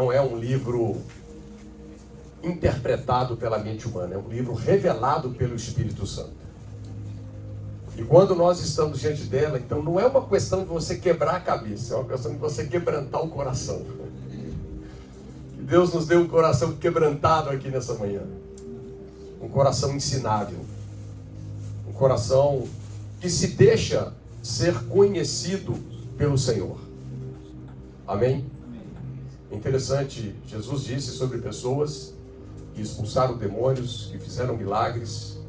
não é um livro interpretado pela mente humana, é um livro revelado pelo Espírito Santo. E quando nós estamos diante dela, então não é uma questão de você quebrar a cabeça, é uma questão de você quebrantar o coração. Que Deus nos deu um coração quebrantado aqui nessa manhã. Um coração ensinável. Um coração que se deixa ser conhecido pelo Senhor. Amém? Interessante, Jesus disse sobre pessoas que expulsaram demônios, que fizeram milagres,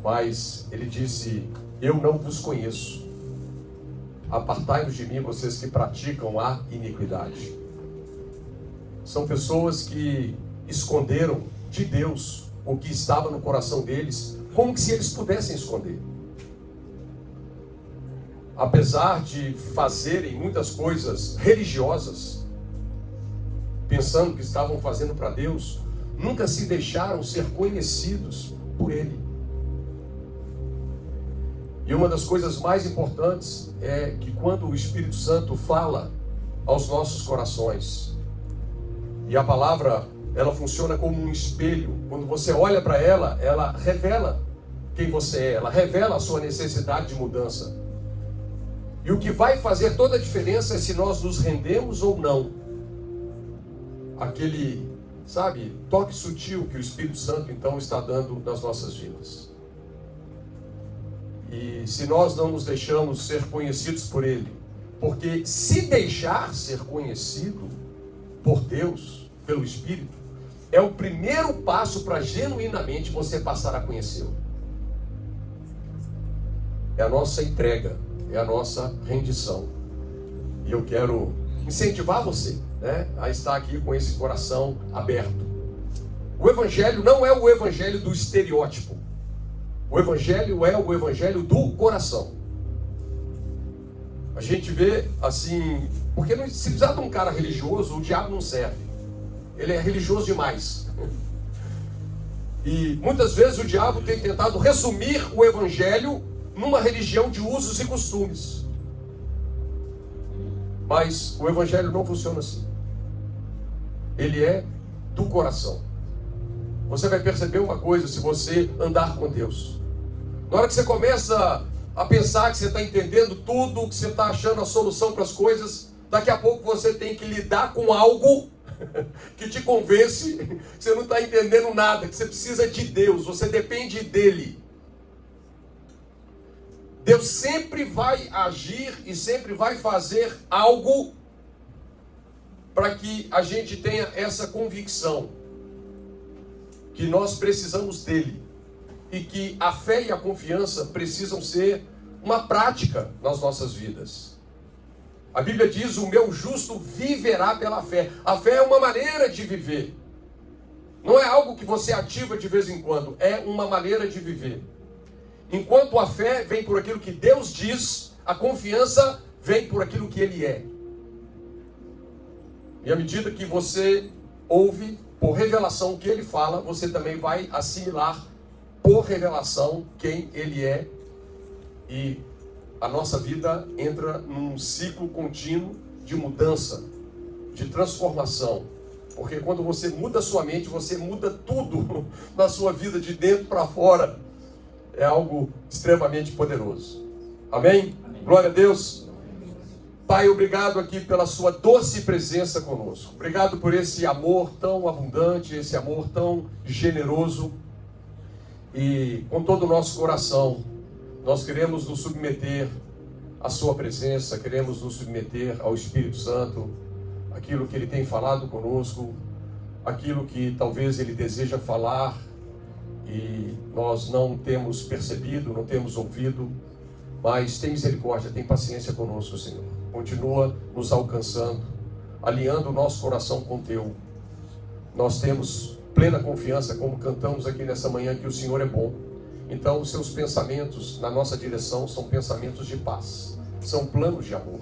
mas ele disse: eu não vos conheço, apartai-vos de mim, vocês que praticam a iniquidade. São pessoas que esconderam de Deus o que estava no coração deles, como que se eles pudessem esconder. Apesar de fazerem muitas coisas religiosas, pensando que estavam fazendo para Deus, nunca se deixaram ser conhecidos por Ele. E uma das coisas mais importantes é que quando o Espírito Santo fala aos nossos corações, e a palavra, ela funciona como um espelho. Quando você olha para ela, ela revela quem você é, ela revela a sua necessidade de mudança. E o que vai fazer toda a diferença é se nós nos rendemos ou não. Aquele, sabe, toque sutil que o Espírito Santo então está dando nas nossas vidas. E se nós não nos deixamos ser conhecidos por Ele, porque se deixar ser conhecido por Deus, pelo Espírito, é o primeiro passo para genuinamente você passar a conhecê-lo. É a nossa entrega, é a nossa rendição. E eu quero incentivar você, né, a estar aqui com esse coração aberto. O Evangelho não é o Evangelho do estereótipo. O Evangelho é o Evangelho do coração. A gente vê assim, porque não, se precisar de um cara religioso, o diabo não serve. Ele é religioso demais. E muitas vezes o diabo tem tentado resumir o Evangelho numa religião de usos e costumes. Mas o Evangelho não funciona assim. Ele é do coração. Você vai perceber uma coisa se você andar com Deus. Na hora que você começa a pensar que você está entendendo tudo, que você está achando a solução para as coisas, daqui a pouco você tem que lidar com algo que te convence que você não está entendendo nada, que você precisa de Deus, você depende dEle. Deus sempre vai agir e sempre vai fazer algo para que a gente tenha essa convicção que nós precisamos dEle e que a fé e a confiança precisam ser uma prática nas nossas vidas. A Bíblia diz: o meu justo viverá pela fé. A fé é uma maneira de viver. Não é algo que você ativa de vez em quando, é uma maneira de viver. Enquanto a fé vem por aquilo que Deus diz, a confiança vem por aquilo que Ele é. E à medida que você ouve por revelação o que Ele fala, você também vai assimilar por revelação quem Ele é. E a nossa vida entra num ciclo contínuo de mudança, de transformação. Porque quando você muda a sua mente, você muda tudo na sua vida, de dentro para fora. É algo extremamente poderoso. Amém? Amém. Glória a Deus. Pai, obrigado aqui pela sua doce presença conosco. Obrigado por esse amor tão abundante, esse amor tão generoso. E com todo o nosso coração, nós queremos nos submeter à sua presença, queremos nos submeter ao Espírito Santo, aquilo que Ele tem falado conosco, aquilo que talvez Ele deseja falar e nós não temos percebido, não temos ouvido, mas tem misericórdia, tem paciência conosco, Senhor. Continua nos alcançando, alinhando o nosso coração com o Teu. Nós temos plena confiança, como cantamos aqui nessa manhã, que o Senhor é bom. Então os Seus pensamentos na nossa direção são pensamentos de paz, são planos de amor.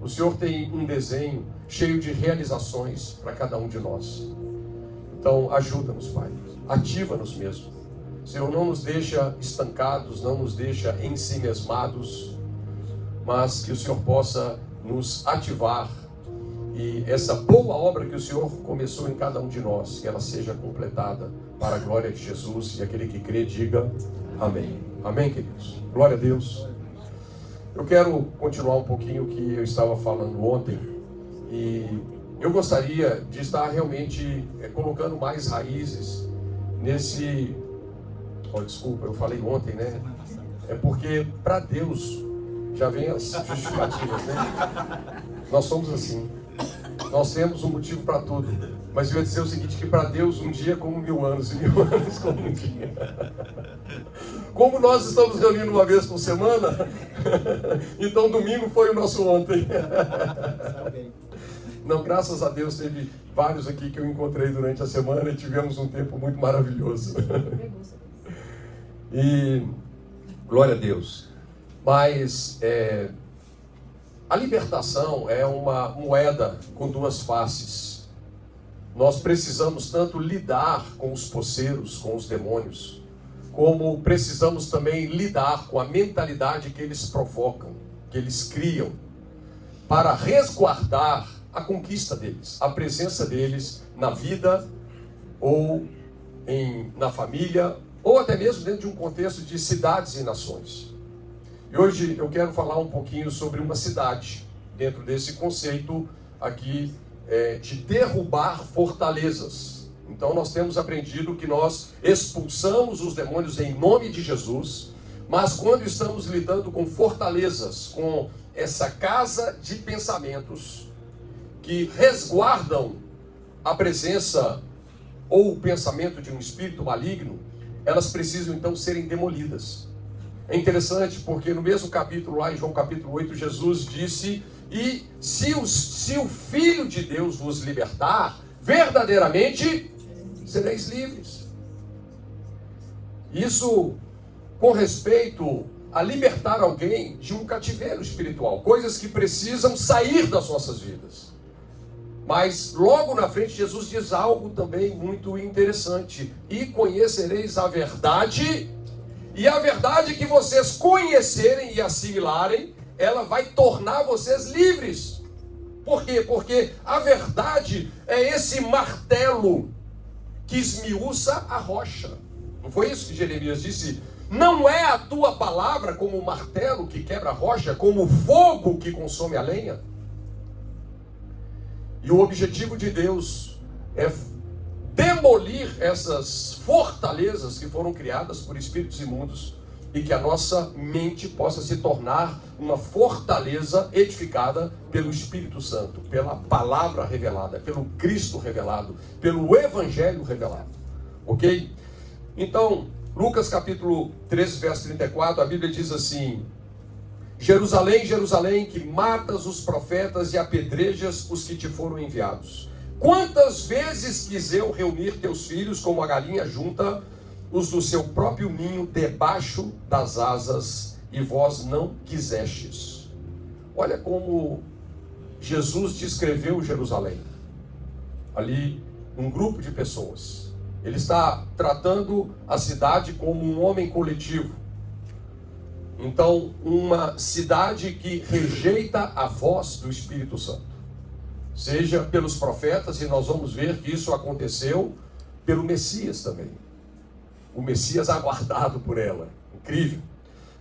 O Senhor tem um desenho cheio de realizações para cada um de nós. Então ajuda-nos, Pai, ativa-nos mesmo. Senhor, não nos deixa estancados, não nos deixa ensimesmados, mas que o Senhor possa nos ativar E essa boa obra que o Senhor começou em cada um de nós, que ela seja completada para a glória de Jesus. E aquele que crê, diga amém. Amém, queridos? Glória a Deus. Eu quero continuar um pouquinho o que eu estava falando ontem. E eu gostaria de estar realmente colocando mais raízes nesse... Oh, desculpa, eu falei ontem, né? É porque para Deus já vem as justificativas, né? Nós somos assim. Nós temos um motivo para tudo. Mas eu ia dizer o seguinte, que para Deus um dia é como 1000 anos, e 1000 anos como um dia. Como nós estamos reunindo uma vez por semana, então domingo foi o nosso ontem. Não, graças a Deus teve vários aqui que eu encontrei durante a semana e tivemos um tempo muito maravilhoso. E glória a Deus. Mas a libertação é uma moeda com duas faces. Nós precisamos tanto lidar com os poceiros, com os demônios, como precisamos também lidar com a mentalidade que eles provocam, que eles criam, para resguardar a conquista deles, a presença deles na vida, ou na família, ou até mesmo dentro de um contexto de cidades e nações. E hoje eu quero falar um pouquinho sobre uma cidade, dentro desse conceito aqui de derrubar fortalezas. Então nós temos aprendido que nós expulsamos os demônios em nome de Jesus, mas quando estamos lidando com fortalezas, com essa casa de pensamentos que resguardam a presença ou o pensamento de um espírito maligno, elas precisam então serem demolidas. É interessante porque no mesmo capítulo, lá em João capítulo 8, Jesus disse: e se o Filho de Deus vos libertar, verdadeiramente sereis livres. Isso com respeito a libertar alguém de um cativeiro espiritual, coisas que precisam sair das nossas vidas. Mas logo na frente Jesus diz algo também muito interessante: e conhecereis a verdade, e a verdade que vocês conhecerem e assimilarem, ela vai tornar vocês livres. Por quê? Porque a verdade é esse martelo que esmiuça a rocha. Não foi isso que Jeremias disse? Não é a tua palavra como o martelo que quebra a rocha, como o fogo que consome a lenha? E o objetivo de Deus é demolir essas fortalezas que foram criadas por espíritos imundos e que a nossa mente possa se tornar uma fortaleza edificada pelo Espírito Santo, pela palavra revelada, pelo Cristo revelado, pelo Evangelho revelado. Ok? Então, Lucas capítulo 13, verso 34, a Bíblia diz assim: Jerusalém, Jerusalém, que matas os profetas e apedrejas os que te foram enviados. Quantas vezes quis eu reunir teus filhos como a galinha junta os do seu próprio ninho debaixo das asas, e vós não quisestes. Olha como Jesus descreveu Jerusalém. Ali, um grupo de pessoas. Ele está tratando a cidade como um homem coletivo. Então, uma cidade que rejeita a voz do Espírito Santo. Seja pelos profetas, e nós vamos ver que isso aconteceu pelo Messias também. O Messias aguardado por ela. Incrível.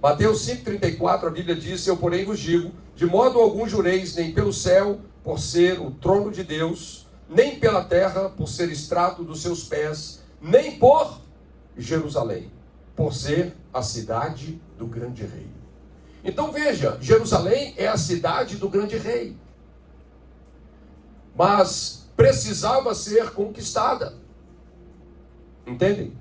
Mateus 5,34, a Bíblia diz: eu, porém, vos digo, de modo algum jureis, nem pelo céu, por ser o trono de Deus, nem pela terra, por ser estrato dos seus pés, nem por Jerusalém, por ser a cidade do grande rei. Então veja, Jerusalém é a cidade do grande rei, mas precisava ser conquistada. Entendem?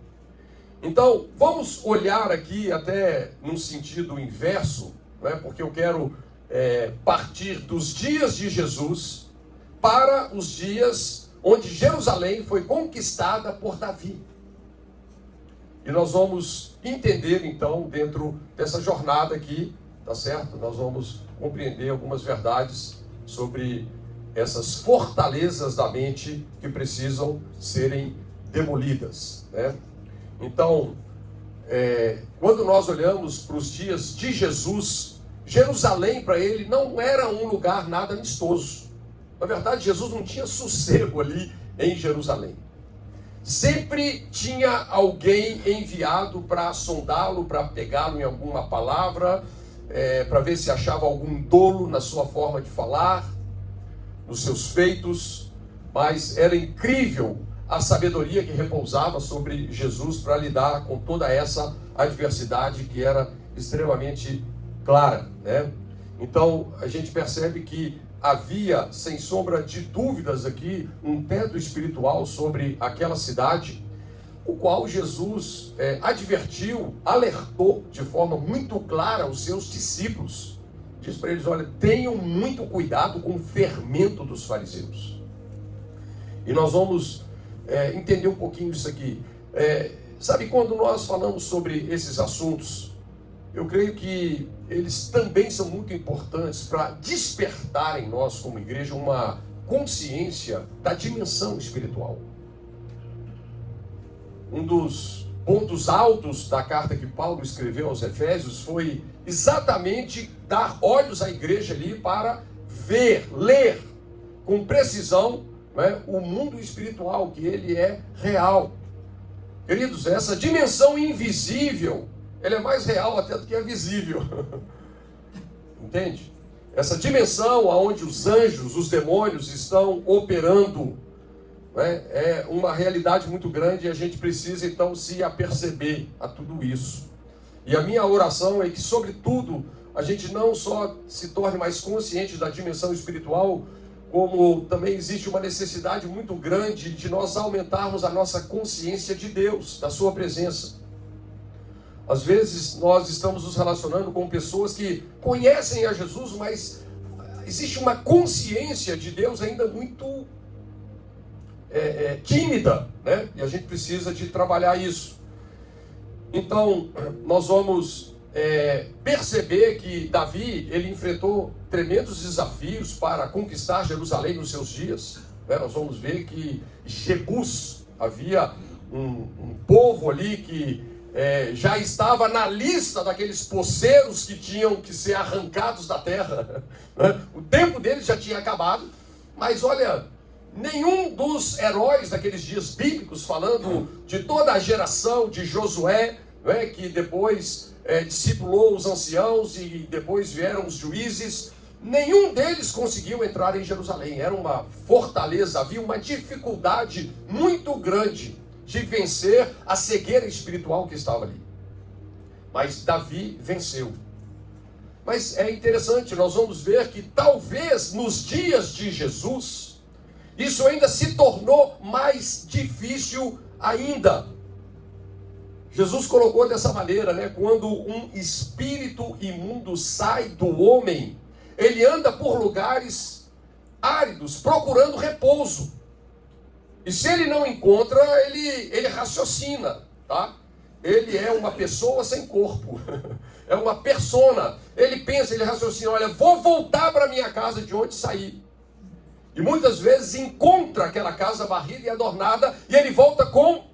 Então vamos olhar aqui até num sentido inverso, né? Porque eu quero partir dos dias de Jesus para os dias onde Jerusalém foi conquistada por Davi. E nós vamos entender então, dentro dessa jornada aqui, tá certo? Nós vamos compreender algumas verdades sobre essas fortalezas da mente que precisam serem demolidas, né? Então, quando nós olhamos para os dias de Jesus, Jerusalém para ele não era um lugar nada amistoso. Na verdade, Jesus não tinha sossego ali em Jerusalém. Sempre tinha alguém enviado para sondá-lo, para pegá-lo em alguma palavra, para ver se achava algum dolo na sua forma de falar, nos seus feitos. Mas era incrível a sabedoria que repousava sobre Jesus para lidar com toda essa adversidade que era extremamente clara, né? Então a gente percebe que havia, sem sombra de dúvidas aqui, um teto espiritual sobre aquela cidade, o qual Jesus advertiu, alertou de forma muito clara os seus discípulos. Diz para eles: olha, tenham muito cuidado com o fermento dos fariseus. E nós vamos entender um pouquinho isso aqui. Sabe, quando nós falamos sobre esses assuntos, eu creio que eles também são muito importantes para despertar em nós, como igreja, uma consciência da dimensão espiritual. Um dos pontos altos da carta que Paulo escreveu aos Efésios foi exatamente dar olhos à igreja ali para ver, ler com precisão, né, o mundo espiritual, que ele é real. Queridos, essa dimensão invisível, ela é mais real até do que a visível. Entende? Essa dimensão onde os anjos, os demônios estão operando, né, é uma realidade muito grande, e a gente precisa então se aperceber a tudo isso. E a minha oração é que, sobretudo, a gente não só se torne mais consciente da dimensão espiritual, como também existe uma necessidade muito grande de nós aumentarmos a nossa consciência de Deus, da sua presença. Às vezes nós estamos nos relacionando com pessoas que conhecem a Jesus, mas existe uma consciência de Deus ainda muito tímida, né? E a gente precisa de trabalhar isso. Então, nós vamos perceber que Davi, ele enfrentou tremendos desafios para conquistar Jerusalém nos seus dias, né? Nós vamos ver que Jebus, havia um povo ali que já estava na lista daqueles poceiros que tinham que ser arrancados da terra, né? O tempo deles já tinha acabado, mas olha, nenhum dos heróis daqueles dias bíblicos, falando de toda a geração de Josué, né, que depois discipulou os anciãos e depois vieram os juízes, nenhum deles conseguiu entrar em Jerusalém. Era uma fortaleza, havia uma dificuldade muito grande de vencer a cegueira espiritual que estava ali. Mas Davi venceu. Mas é interessante, nós vamos ver que talvez nos dias de Jesus, isso ainda se tornou mais difícil ainda. Jesus colocou dessa maneira, né? Quando um espírito imundo sai do homem, ele anda por lugares áridos, procurando repouso. E se ele não encontra, ele raciocina, tá? Ele é uma pessoa sem corpo, é uma persona. Ele pensa, ele raciocina: olha, vou voltar para minha casa de onde saí. E muitas vezes encontra aquela casa varrida e adornada, e ele volta com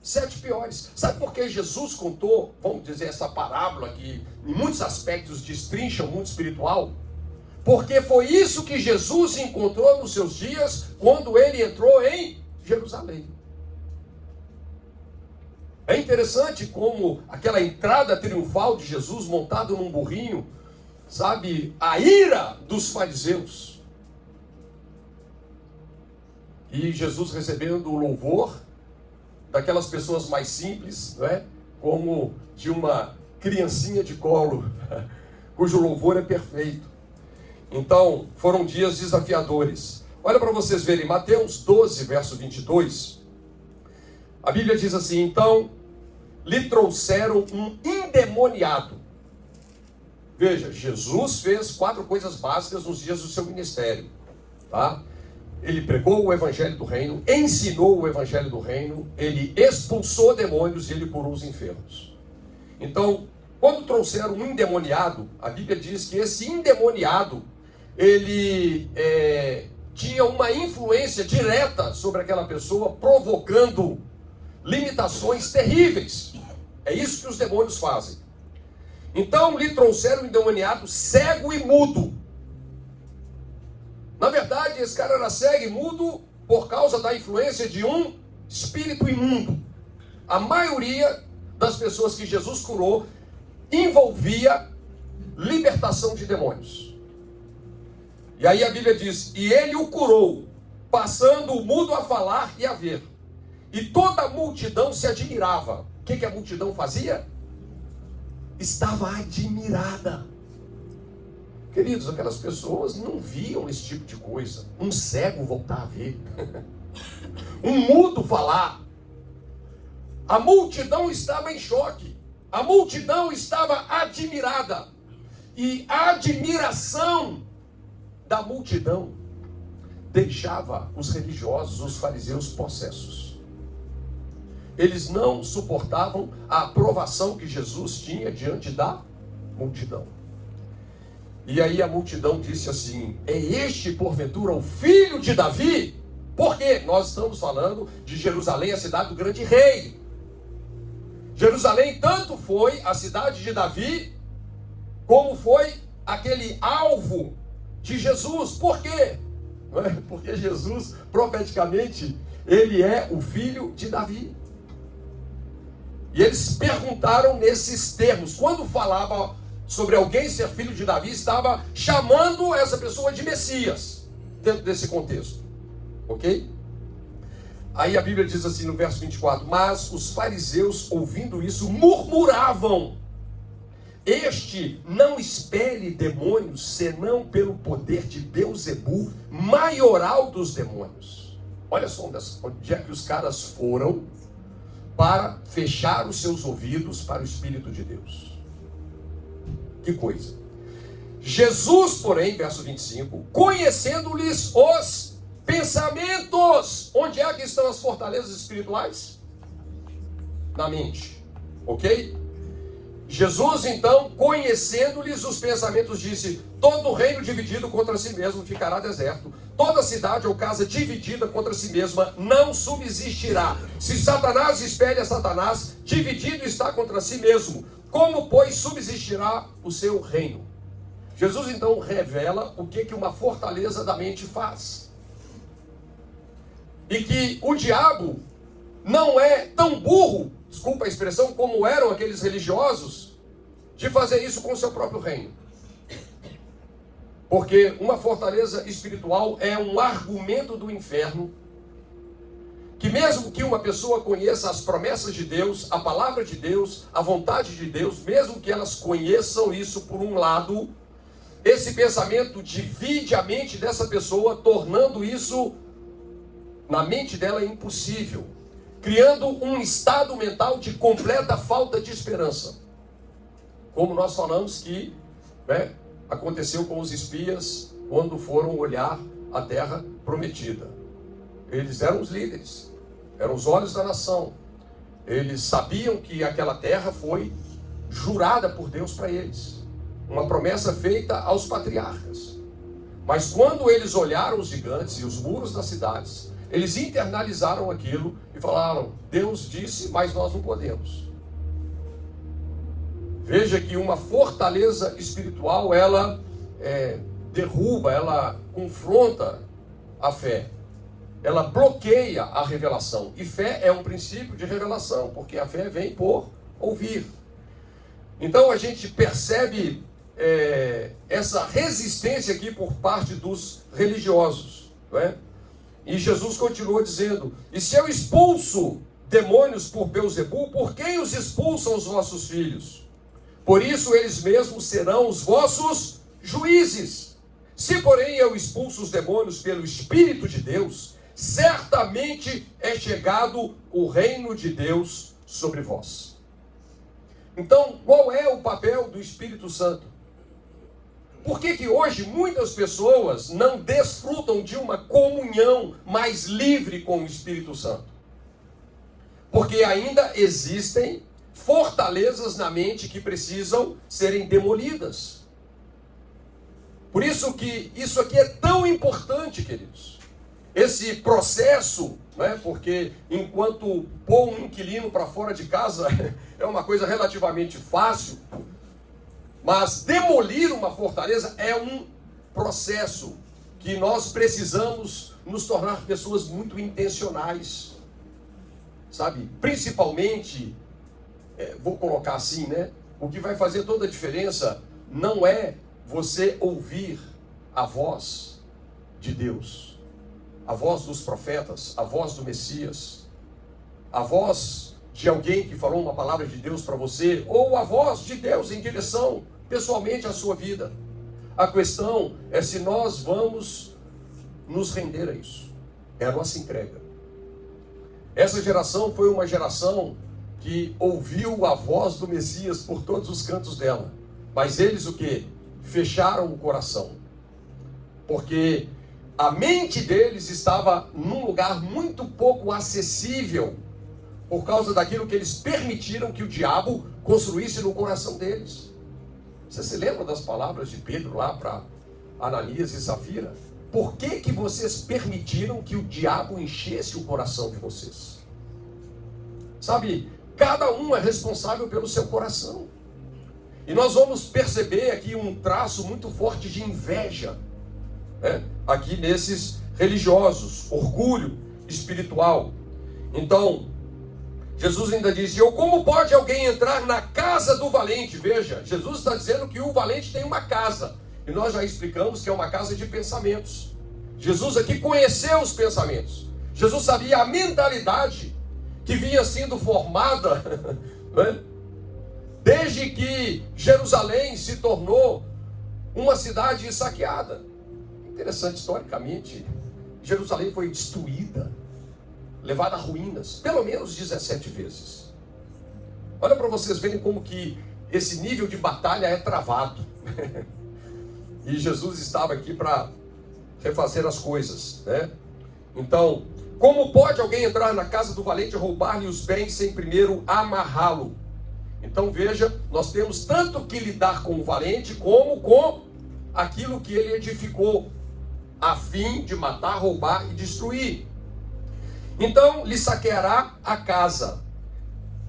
7 piores. Sabe por que Jesus contou, vamos dizer, essa parábola que em muitos aspectos destrincha o mundo espiritual? Porque foi isso que Jesus encontrou nos seus dias, quando ele entrou em Jerusalém. É interessante como aquela entrada triunfal de Jesus montado num burrinho, sabe, a ira dos fariseus. E Jesus recebendo o louvor daquelas pessoas mais simples, não é? Como de uma criancinha de colo, cujo louvor é perfeito. Então, foram dias desafiadores. Olha para vocês verem, Mateus 12, verso 22. A Bíblia diz assim: então, lhe trouxeram um endemoniado. Veja, Jesus fez 4 coisas básicas nos dias do seu ministério, tá? Ele pregou o evangelho do reino, ensinou o evangelho do reino, ele expulsou demônios e ele curou os enfermos. Então, quando trouxeram um endemoniado, a Bíblia diz que esse endemoniado, ele tinha uma influência direta sobre aquela pessoa, provocando limitações terríveis. É isso que os demônios fazem. Então lhe trouxeram um endemoniado cego e mudo. Na verdade, esse cara era cego e mudo por causa da influência de um espírito imundo. A maioria das pessoas que Jesus curou envolvia libertação de demônios. E aí a Bíblia diz, e ele o curou, passando o mudo a falar e a ver. E toda a multidão se admirava. O que a multidão fazia? Estava admirada. Queridos, aquelas pessoas não viam esse tipo de coisa. Um cego voltar a ver. Um mudo falar. A multidão estava em choque. A multidão estava admirada. E a admiração da multidão deixava os religiosos, os fariseus, possessos. Eles não suportavam a aprovação que Jesus tinha diante da multidão. E aí a multidão disse assim, é este porventura o filho de Davi? Por quê? Nós estamos falando de Jerusalém, a cidade do grande rei. Jerusalém tanto foi a cidade de Davi, como foi aquele alvo de Jesus. Por quê? Porque Jesus, profeticamente, ele é o filho de Davi. E eles perguntaram nesses termos. Quando falava sobre alguém ser filho de Davi, estava chamando essa pessoa de Messias, dentro desse contexto. Ok? Aí a Bíblia diz assim no verso 24, mas os fariseus, ouvindo isso, murmuravam, este não expele demônios, senão pelo poder de Beelzebu, maioral dos demônios. Olha só onde é que os caras foram para fechar os seus ouvidos para o Espírito de Deus. Que coisa. Jesus, porém, verso 25, conhecendo-lhes os pensamentos. Onde é que estão as fortalezas espirituais? Na mente. Ok? Jesus, então, conhecendo-lhes os pensamentos, disse, todo reino dividido contra si mesmo ficará deserto. Toda cidade ou casa dividida contra si mesma não subsistirá. Se Satanás espelha a Satanás, dividido está contra si mesmo. Como, pois, subsistirá o seu reino? Jesus, então, revela o que uma fortaleza da mente faz. E que o diabo não é tão burro, desculpa a expressão, como eram aqueles religiosos, de fazer isso com o seu próprio reino. Porque uma fortaleza espiritual é um argumento do inferno, que mesmo que uma pessoa conheça as promessas de Deus, a palavra de Deus, a vontade de Deus, mesmo que elas conheçam isso por um lado, esse pensamento divide a mente dessa pessoa, tornando isso, na mente dela, impossível, criando um estado mental de completa falta de esperança. Como nós falamos que aconteceu com os espias quando foram olhar a terra prometida. Eles eram os líderes, eram os olhos da nação. Eles sabiam que aquela terra foi jurada por Deus para eles. Uma promessa feita aos patriarcas. Mas quando eles olharam os gigantes e os muros das cidades, eles internalizaram aquilo e falaram, Deus disse, mas nós não podemos. Veja que uma fortaleza espiritual, ela derruba, ela confronta a fé. Ela bloqueia a revelação. E fé é um princípio de revelação, porque a fé vem por ouvir. Então a gente percebe essa resistência aqui por parte dos religiosos. Não é? E Jesus continua dizendo, e se eu expulso demônios por Beelzebu, por quem os expulsam os vossos filhos? Por isso eles mesmos serão os vossos juízes. Se, porém, eu expulso os demônios pelo Espírito de Deus, certamente é chegado o reino de Deus sobre vós. Então, qual é o papel do Espírito Santo? Por que hoje muitas pessoas não desfrutam de uma comunhão mais livre com o Espírito Santo? Porque ainda existem fortalezas na mente que precisam serem demolidas. Por isso que isso aqui é tão importante, queridos. Esse processo, né? Porque enquanto pôr um inquilino para fora de casa é uma coisa relativamente fácil, mas demolir uma fortaleza é um processo que nós precisamos nos tornar pessoas muito intencionais, sabe? Principalmente, vou colocar assim, né? O que vai fazer toda a diferença não é você ouvir a voz de Deus, a voz dos profetas, a voz do Messias, a voz de alguém que falou uma palavra de Deus para você, ou a voz de Deus em direção pessoalmente à sua vida. A questão é se nós vamos nos render a isso. É a nossa entrega. Essa geração foi uma geração que ouviu a voz do Messias por todos os cantos dela. Mas eles o quê? Fecharam o coração. Porque a mente deles estava num lugar muito pouco acessível por causa daquilo que eles permitiram que o diabo construísse no coração deles. Você se lembra das palavras de Pedro lá para Ananias e Safira? Por que vocês permitiram que o diabo enchesse o coração de vocês? Sabe, cada um é responsável pelo seu coração. E nós vamos perceber aqui um traço muito forte de inveja, né? Aqui nesses religiosos, orgulho espiritual. Então, Jesus ainda disse: ou como pode alguém entrar na casa do valente? Veja, Jesus está dizendo que o valente tem uma casa. E nós já explicamos que é uma casa de pensamentos. Jesus aqui conheceu os pensamentos. Jesus sabia a mentalidade que vinha sendo formada, né? Desde que Jerusalém se tornou uma cidade saqueada. Interessante, historicamente, Jerusalém foi destruída, levada a ruínas, pelo menos 17 vezes. Olha para vocês verem como que esse nível de batalha é travado. E Jesus estava aqui para refazer as coisas, né? Então, como pode alguém entrar na casa do valente e roubar-lhe os bens sem primeiro amarrá-lo? Então veja, nós temos tanto que lidar com o valente como com aquilo que ele edificou, a fim de matar, roubar e destruir. Então lhe saqueará a casa.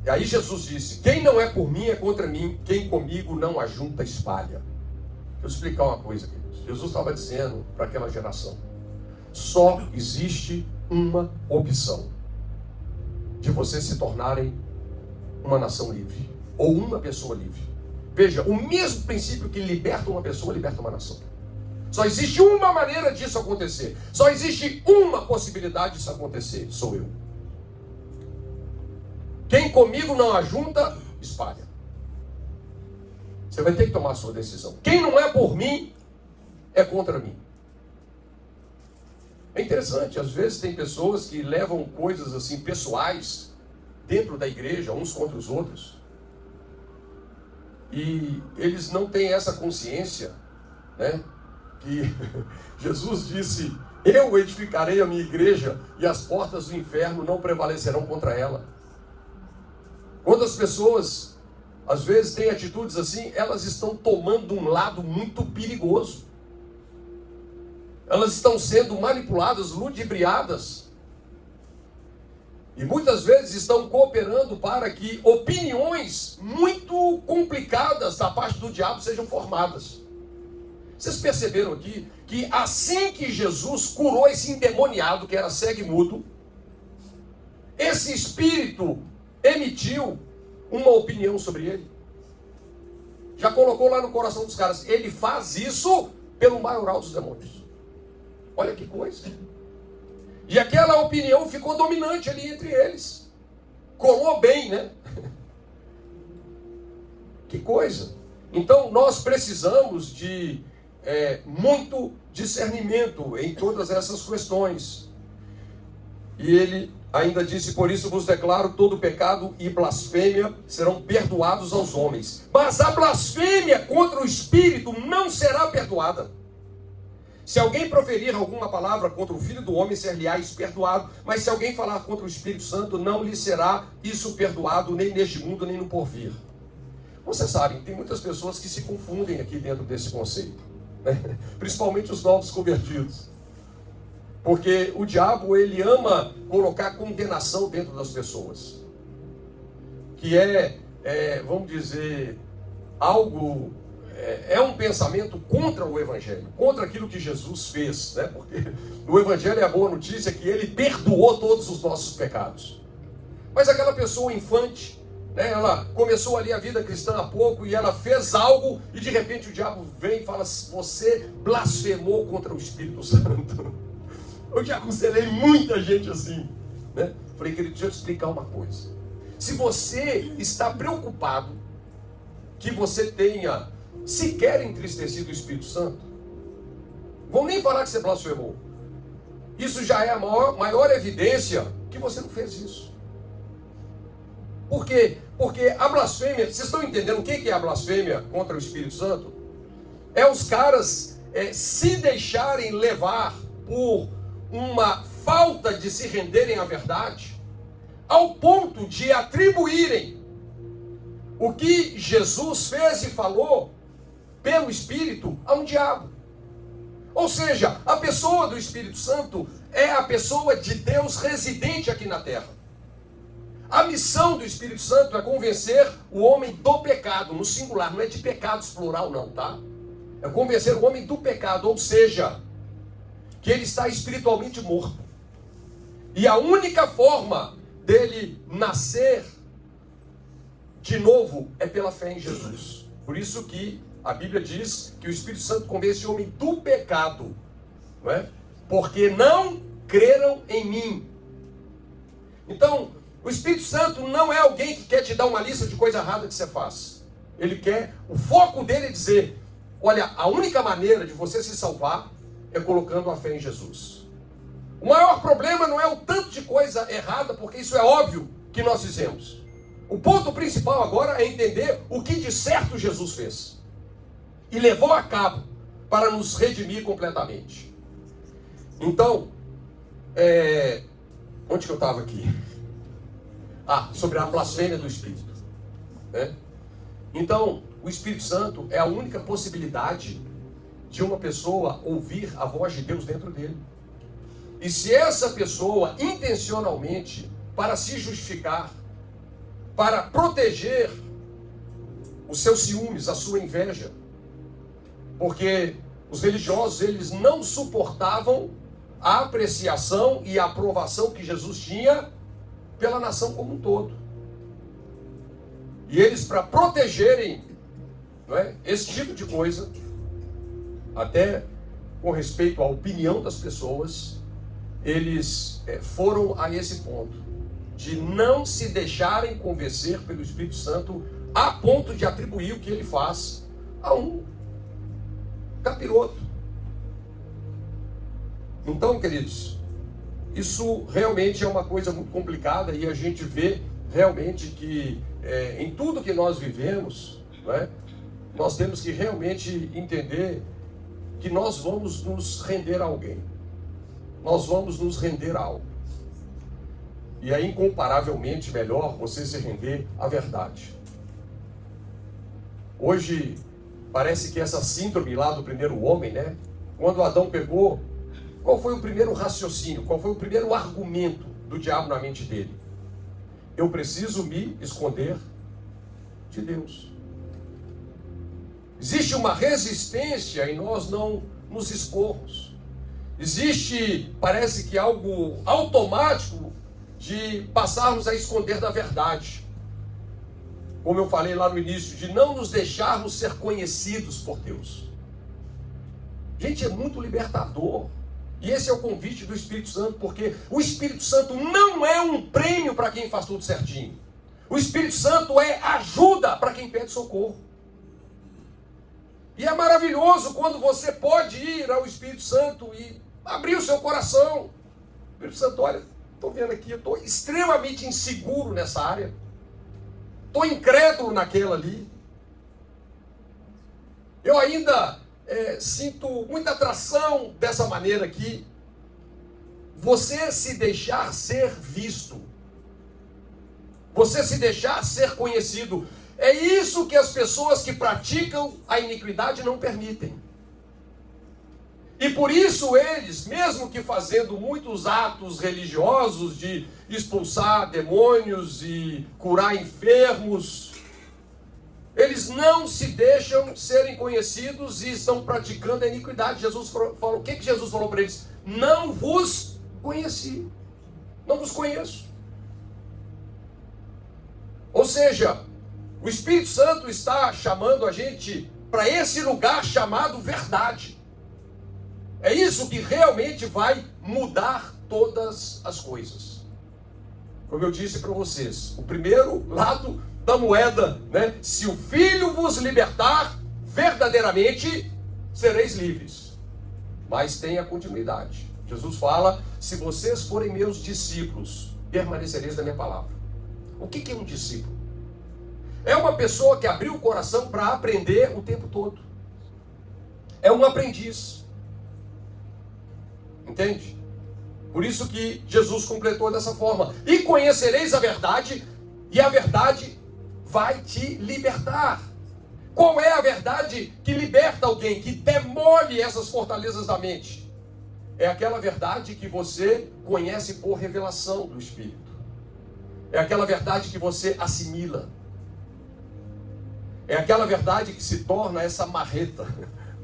E aí Jesus disse: quem não é por mim é contra mim, quem comigo não ajunta espalha. Deixa eu explicar uma coisa, queridos. Jesus estava dizendo para aquela geração: só existe uma opção de vocês se tornarem uma nação livre, ou uma pessoa livre. Veja, o mesmo princípio que liberta uma pessoa, liberta uma nação. Só existe uma maneira disso acontecer. Só existe uma possibilidade disso acontecer. Sou eu. Quem comigo não ajunta, espalha. Você vai ter que tomar a sua decisão. Quem não é por mim, é contra mim. É interessante, às vezes tem pessoas que levam coisas assim pessoais dentro da igreja, uns contra os outros. E eles não têm essa consciência, né? Que Jesus disse: eu edificarei a minha igreja e as portas do inferno não prevalecerão contra ela. Quando as pessoas às vezes têm atitudes assim, elas estão tomando um lado muito perigoso. Elas estão sendo manipuladas, ludibriadas. E muitas vezes estão cooperando para que opiniões muito complicadas da parte do diabo sejam formadas. Vocês perceberam aqui que assim que Jesus curou esse endemoniado que era cego e mudo, esse espírito emitiu uma opinião sobre ele. Já colocou lá no coração dos caras: ele faz isso pelo maioral dos demônios. Olha que coisa. E aquela opinião ficou dominante ali entre eles. Colou bem, né? Que coisa. Então nós precisamos de muito discernimento em todas essas questões. E ele ainda disse: por isso vos declaro, todo pecado e blasfêmia serão perdoados aos homens, mas a blasfêmia contra o Espírito não será perdoada. Se alguém proferir alguma palavra contra o Filho do Homem, ser-lhe-á isso perdoado, mas se alguém falar contra o Espírito Santo, não lhe será isso perdoado, nem neste mundo, nem no porvir. Vocês sabem, tem muitas pessoas que se confundem aqui dentro desse conceito, né? Principalmente os novos convertidos. Porque o diabo, ele ama colocar condenação dentro das pessoas. Que vamos dizer, algo é um pensamento contra o Evangelho, contra aquilo que Jesus fez, né? Porque no Evangelho é a boa notícia que ele perdoou todos os nossos pecados. Mas aquela pessoa infante, né, ela começou ali a vida cristã há pouco e ela fez algo e de repente o diabo vem e fala: você blasfemou contra o Espírito Santo. Eu já aconselhei muita gente assim, né? Falei: querido, deixa eu te explicar uma coisa. Se você está preocupado que você tenha sequer entristecido o Espírito Santo, vão nem falar que você blasfemou. Isso já é a maior evidência que você não fez isso. Por quê? Porque a blasfêmia, vocês estão entendendo o que é a blasfêmia contra o Espírito Santo? É os caras se deixarem levar por uma falta de se renderem à verdade, ao ponto de atribuírem o que Jesus fez e falou pelo Espírito a um diabo. Ou seja, a pessoa do Espírito Santo é a pessoa de Deus residente aqui na terra. A missão do Espírito Santo é convencer o homem do pecado, no singular, não é de pecados plural não, tá? É convencer o homem do pecado, ou seja, que ele está espiritualmente morto. E a única forma dele nascer de novo é pela fé em Jesus. Por isso que a Bíblia diz que o Espírito Santo convence o homem do pecado, não é? Porque não creram em mim. Então, o Espírito Santo não é alguém que quer te dar uma lista de coisa errada que você faz. Ele quer, o foco dele é dizer: olha, a única maneira de você se salvar é colocando a fé em Jesus. O maior problema não é o tanto de coisa errada, porque isso é óbvio que nós fizemos. O ponto principal agora é entender o que de certo Jesus fez e levou a cabo para nos redimir completamente. Então, onde que eu estava aqui? Sobre a blasfêmia do Espírito. Então, o Espírito Santo é a única possibilidade de uma pessoa ouvir a voz de Deus dentro dele. E se essa pessoa, intencionalmente, para se justificar, para proteger os seus ciúmes, a sua inveja, porque os religiosos, eles não suportavam a apreciação e a aprovação que Jesus tinha pela nação como um todo. E eles, para protegerem, não é, esse tipo de coisa, até com respeito à opinião das pessoas, eles foram a esse ponto de não se deixarem convencer pelo Espírito Santo a ponto de atribuir o que ele faz a um capiroto. Então, queridos, isso realmente é uma coisa muito complicada e a gente vê realmente que em tudo que nós vivemos, não é, nós temos que realmente entender que nós vamos nos render a alguém. Nós vamos nos render a algo. E é incomparavelmente melhor você se render à verdade. Hoje, parece que essa síndrome lá do primeiro homem, né? Quando Adão pegou, qual foi o primeiro raciocínio? Qual foi o primeiro argumento do diabo na mente dele? Eu preciso me esconder de Deus. Existe uma resistência em nós não nos expormos. Existe, parece que algo automático de passarmos a esconder da verdade. Como eu falei lá no início, de não nos deixarmos ser conhecidos por Deus. Gente, é muito libertador. E esse é o convite do Espírito Santo, porque o Espírito Santo não é um prêmio para quem faz tudo certinho. O Espírito Santo é ajuda para quem pede socorro. E é maravilhoso quando você pode ir ao Espírito Santo e abrir o seu coração. O Espírito Santo, olha, estou vendo aqui, eu estou extremamente inseguro nessa área. Estou incrédulo naquela ali. Eu ainda sinto muita atração dessa maneira aqui. Você se deixar ser visto. Você se deixar ser conhecido. É isso que as pessoas que praticam a iniquidade não permitem. E por isso eles, mesmo que fazendo muitos atos religiosos de expulsar demônios e curar enfermos, Eles não se deixam serem conhecidos e estão praticando a iniquidade. Jesus falou, o que Jesus falou para eles? Não vos conheci. Não vos conheço. Ou seja, o Espírito Santo está chamando a gente para esse lugar chamado verdade. É isso que realmente vai mudar todas as coisas. Como eu disse para vocês, o primeiro lado da moeda, né? Se o Filho vos libertar, verdadeiramente sereis livres. Mas tem a continuidade. Jesus fala, se vocês forem meus discípulos, permanecereis na minha palavra. O que é um discípulo? É uma pessoa que abriu o coração para aprender o tempo todo. É um aprendiz. Entende? Por isso que Jesus completou dessa forma. E conhecereis a verdade, e a verdade vai te libertar. Qual é a verdade que liberta alguém, que demole essas fortalezas da mente? É aquela verdade que você conhece por revelação do Espírito. É aquela verdade que você assimila. É aquela verdade que se torna essa marreta,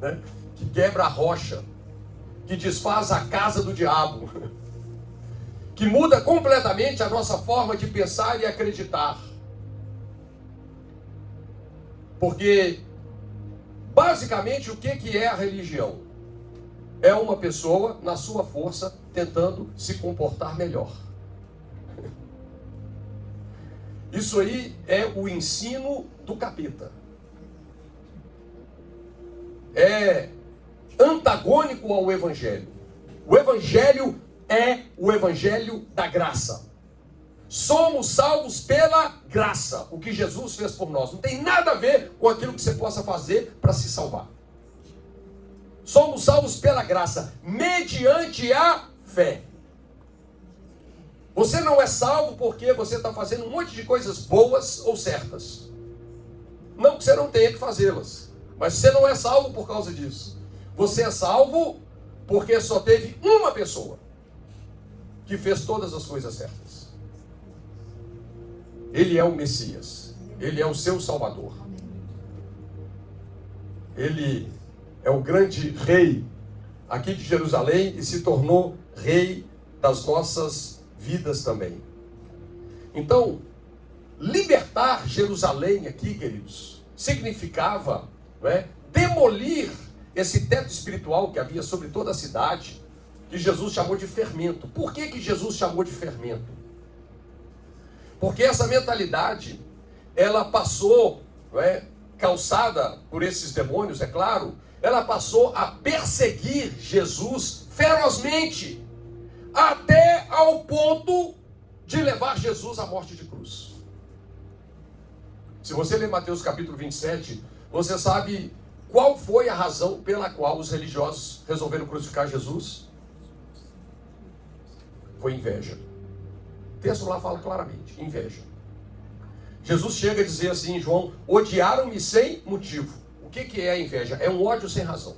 né? Que quebra a rocha, que desfaz a casa do diabo, que muda completamente a nossa forma de pensar e acreditar. Porque, basicamente, o que é a religião? É uma pessoa, na sua força, tentando se comportar melhor. Isso aí é o ensino do capeta. É antagônico ao Evangelho. O Evangelho é o Evangelho da graça. Somos salvos pela graça, o que Jesus fez por nós. Não tem nada a ver com aquilo que você possa fazer para se salvar. Somos salvos pela graça, mediante a fé. Você não é salvo porque você está fazendo um monte de coisas boas ou certas. Não que você não tenha que fazê-las, mas você não é salvo por causa disso. Você é salvo porque só teve uma pessoa que fez todas as coisas certas. Ele é o Messias. Ele é o seu Salvador. Ele é o grande rei aqui de Jerusalém e se tornou rei das nossas vidas também. Então, libertar Jerusalém aqui, queridos, significava, não é, demolir esse teto espiritual que havia sobre toda a cidade, que Jesus chamou de fermento. Por que Jesus chamou de fermento? Porque essa mentalidade, ela passou, não é, calçada por esses demônios, é claro, ela passou a perseguir Jesus ferozmente, até ao ponto de levar Jesus à morte de cruz. Se você ler Mateus capítulo 27, você sabe qual foi a razão pela qual os religiosos resolveram crucificar Jesus? Foi inveja. O texto lá fala claramente, inveja. Jesus chega a dizer assim em João, odiaram-me sem motivo. O que é a inveja? É um ódio sem razão.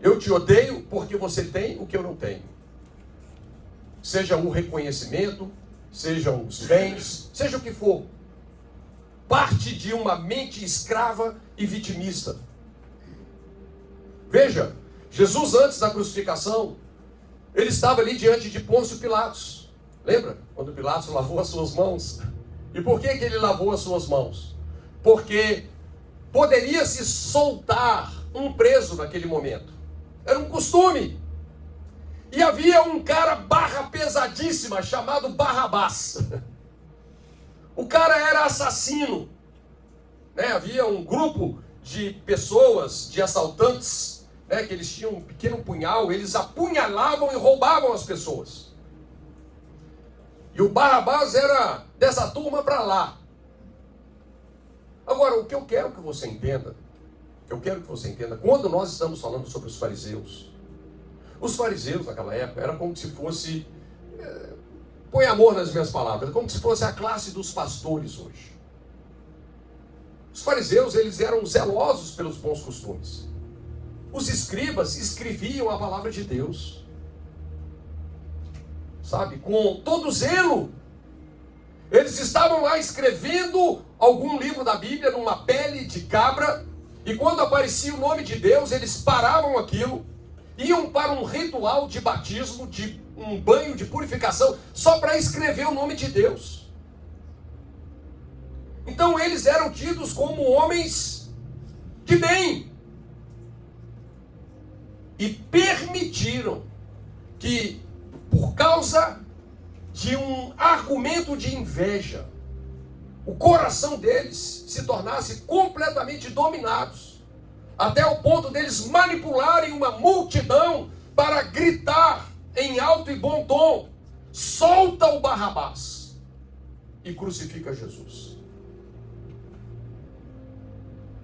Eu te odeio porque você tem o que eu não tenho. Seja o reconhecimento, sejam os bens, seja o que for. Parte de uma mente escrava e vitimista. Veja, Jesus antes da crucificação, ele estava ali diante de Pôncio Pilatos. Lembra? Quando Pilatos lavou as suas mãos. E por que ele lavou as suas mãos? Porque poderia se soltar um preso naquele momento. Era um costume. E havia um cara barra pesadíssima chamado Barrabás. O cara era assassino. Né? Havia um grupo de pessoas, de assaltantes, né? Que eles tinham um pequeno punhal, eles apunhalavam e roubavam as pessoas. E o Barrabás era dessa turma para lá. Agora, o que eu quero que você entenda, quando nós estamos falando sobre os fariseus naquela época, era como se fosse, põe amor nas minhas palavras, como se fosse a classe dos pastores hoje. Os fariseus, eles eram zelosos pelos bons costumes. Os escribas escreviam a palavra de Deus, sabe, com todo zelo. Eles estavam lá escrevendo algum livro da Bíblia numa pele de cabra, e quando aparecia o nome de Deus, eles paravam aquilo, iam para um ritual de batismo, de um banho de purificação, só para escrever o nome de Deus. Então eles eram tidos como homens de bem. E permitiram que, por causa de um argumento de inveja, o coração deles se tornasse completamente dominados, até o ponto deles manipularem uma multidão para gritar em alto e bom tom: solta o Barrabás e crucifica Jesus.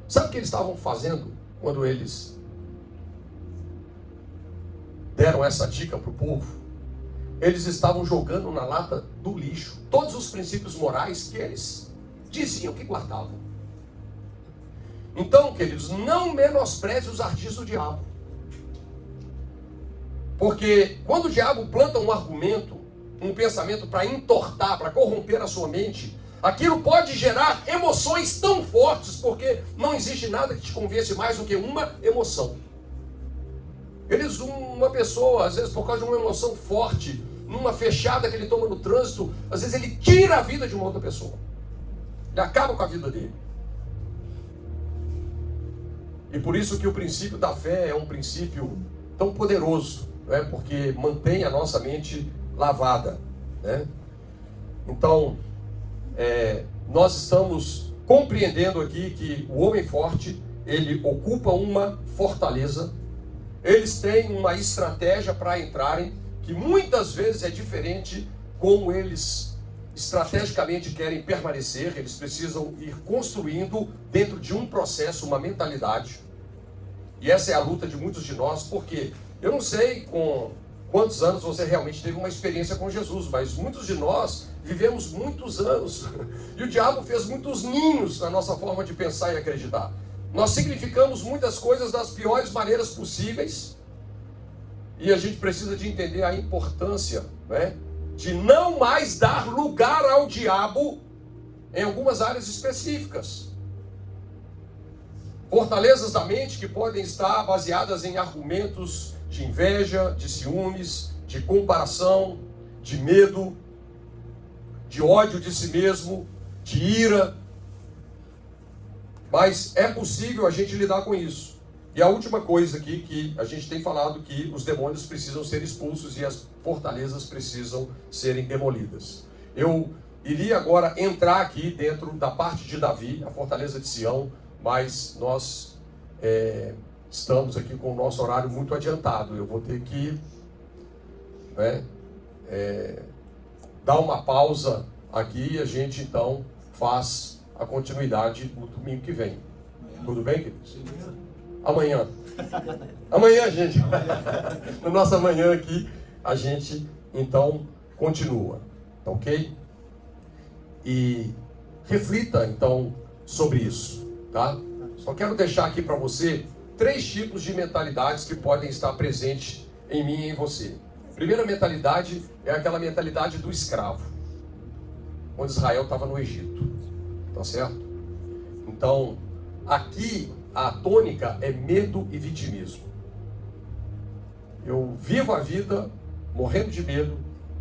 Sabe o que eles estavam fazendo quando eles deram essa dica para o povo? Eles estavam jogando na lata do lixo todos os princípios morais que eles diziam que guardavam. Então, queridos, não menospreze os ardis do diabo. Porque quando o diabo planta um argumento, um pensamento para entortar, para corromper a sua mente, aquilo pode gerar emoções tão fortes, porque não existe nada que te convence mais do que uma emoção. Uma pessoa, às vezes por causa de uma emoção forte, numa fechada que ele toma no trânsito, às vezes ele tira a vida de uma outra pessoa. Ele acaba com a vida dele. E por isso que o princípio da fé é um princípio tão poderoso, né? Porque mantém a nossa mente lavada, né? Então, nós estamos compreendendo aqui que o homem forte, ele ocupa uma fortaleza. Eles têm uma estratégia para entrarem, que muitas vezes é diferente como eles estrategicamente querem permanecer. Eles precisam ir construindo dentro de um processo, uma mentalidade. E essa é a luta de muitos de nós, porque eu não sei com quantos anos você realmente teve uma experiência com Jesus, mas muitos de nós vivemos muitos anos, e o diabo fez muitos ninhos na nossa forma de pensar e acreditar. Nós significamos muitas coisas das piores maneiras possíveis, e a gente precisa de entender a importância, né, de não mais dar lugar ao diabo em algumas áreas específicas. Fortalezas da mente que podem estar baseadas em argumentos de inveja, de ciúmes, de comparação, de medo, de ódio de si mesmo, de ira. Mas é possível a gente lidar com isso. E a última coisa aqui que a gente tem falado, que os demônios precisam ser expulsos e as fortalezas precisam serem demolidas. Eu iria agora entrar aqui dentro da parte de Davi, a fortaleza de Sião, mas nós estamos aqui com o nosso horário muito adiantado. Eu vou ter que dar uma pausa aqui e a gente então faz a continuidade no domingo que vem. Tudo bem, queridos? Amanhã. Amanhã, gente. No nosso amanhã aqui, a gente então continua. Tá ok? E reflita então sobre isso, tá? Só quero deixar aqui para você 3 tipos de mentalidades que podem estar presentes em mim e em você. A primeira mentalidade é aquela mentalidade do escravo, quando Israel estava no Egito. Tá certo? Então, aqui a tônica é medo e vitimismo. Eu vivo a vida morrendo de medo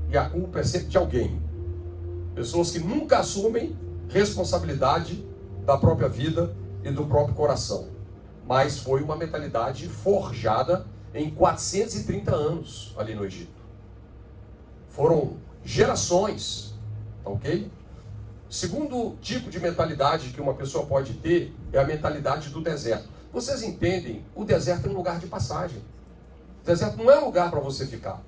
e a culpa é sempre de alguém. Pessoas que nunca assumem responsabilidade da própria vida e do próprio coração. Mas foi uma mentalidade forjada em 430 anos ali no Egito. Foram gerações, tá ok? Segundo tipo de mentalidade que uma pessoa pode ter é a mentalidade do deserto. Vocês entendem? O deserto é um lugar de passagem. O deserto não é um lugar para você ficar.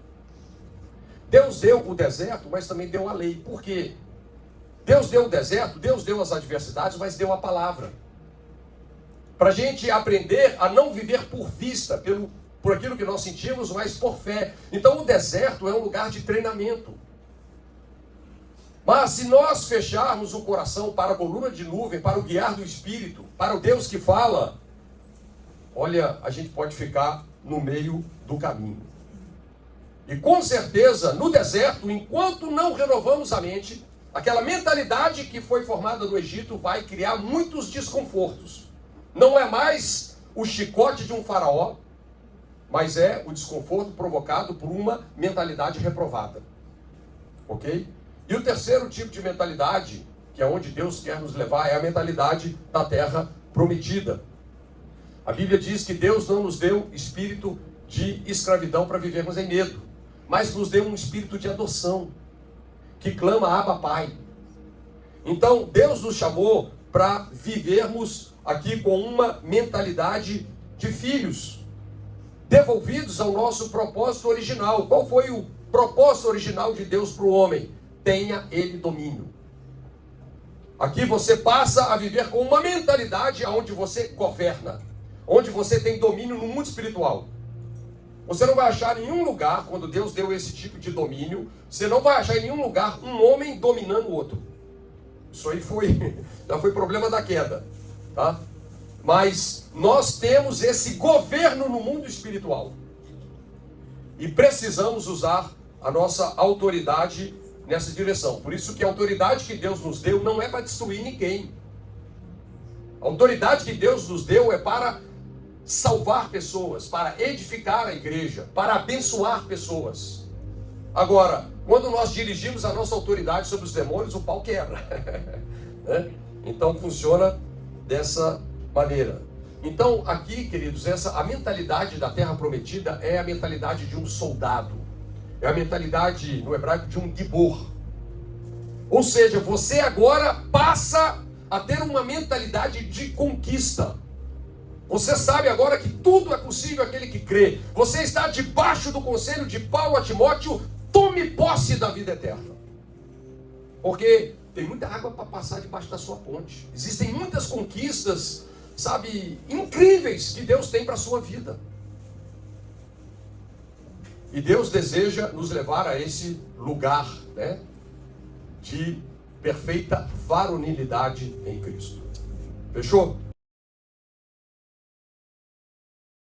Deus deu o deserto, mas também deu a lei. Por quê? Deus deu o deserto, Deus deu as adversidades, mas deu a palavra. Para a gente aprender a não viver por vista, por aquilo que nós sentimos, mas por fé. Então o deserto é um lugar de treinamento. Mas se nós fecharmos o coração para a coluna de nuvem, para o guiar do Espírito, para o Deus que fala, olha, a gente pode ficar no meio do caminho. E com certeza, no deserto, enquanto não renovamos a mente, aquela mentalidade que foi formada no Egito vai criar muitos desconfortos. Não é mais o chicote de um faraó, mas é o desconforto provocado por uma mentalidade reprovada. Ok? E o terceiro tipo de mentalidade, que é onde Deus quer nos levar, é a mentalidade da terra prometida. A Bíblia diz que Deus não nos deu espírito de escravidão para vivermos em medo, mas nos deu um espírito de adoção, que clama Abba Pai. Então Deus nos chamou para vivermos aqui com uma mentalidade de filhos, devolvidos ao nosso propósito original. Qual foi o propósito original de Deus para o homem? Tenha ele domínio. Aqui você passa a viver com uma mentalidade onde você governa, onde você tem domínio no mundo espiritual. Você não vai achar em nenhum lugar, quando Deus deu esse tipo de domínio, você não vai achar em nenhum lugar um homem dominando o outro. Isso aí já foi problema da queda, tá? Mas nós temos esse governo no mundo espiritual. E precisamos usar a nossa autoridade nessa direção. Por isso que a autoridade que Deus nos deu não é para destruir ninguém. A autoridade que Deus nos deu é para salvar pessoas, para edificar a igreja, para abençoar pessoas. Agora, quando nós dirigimos a nossa autoridade sobre os demônios, o pau quebra. Né? Então funciona dessa maneira. Então aqui, queridos, a mentalidade da terra prometida é a mentalidade de um soldado. É a mentalidade, no hebraico, de um gibor. Ou seja, você agora passa a ter uma mentalidade de conquista. Você sabe agora que tudo é possível aquele que crê. Você está debaixo do conselho de Paulo a Timóteo: tome posse da vida eterna. Porque tem muita água para passar debaixo da sua ponte. Existem muitas conquistas, sabe, incríveis que Deus tem para a sua vida. E Deus deseja nos levar a esse lugar, né, de perfeita varonilidade em Cristo. Fechou?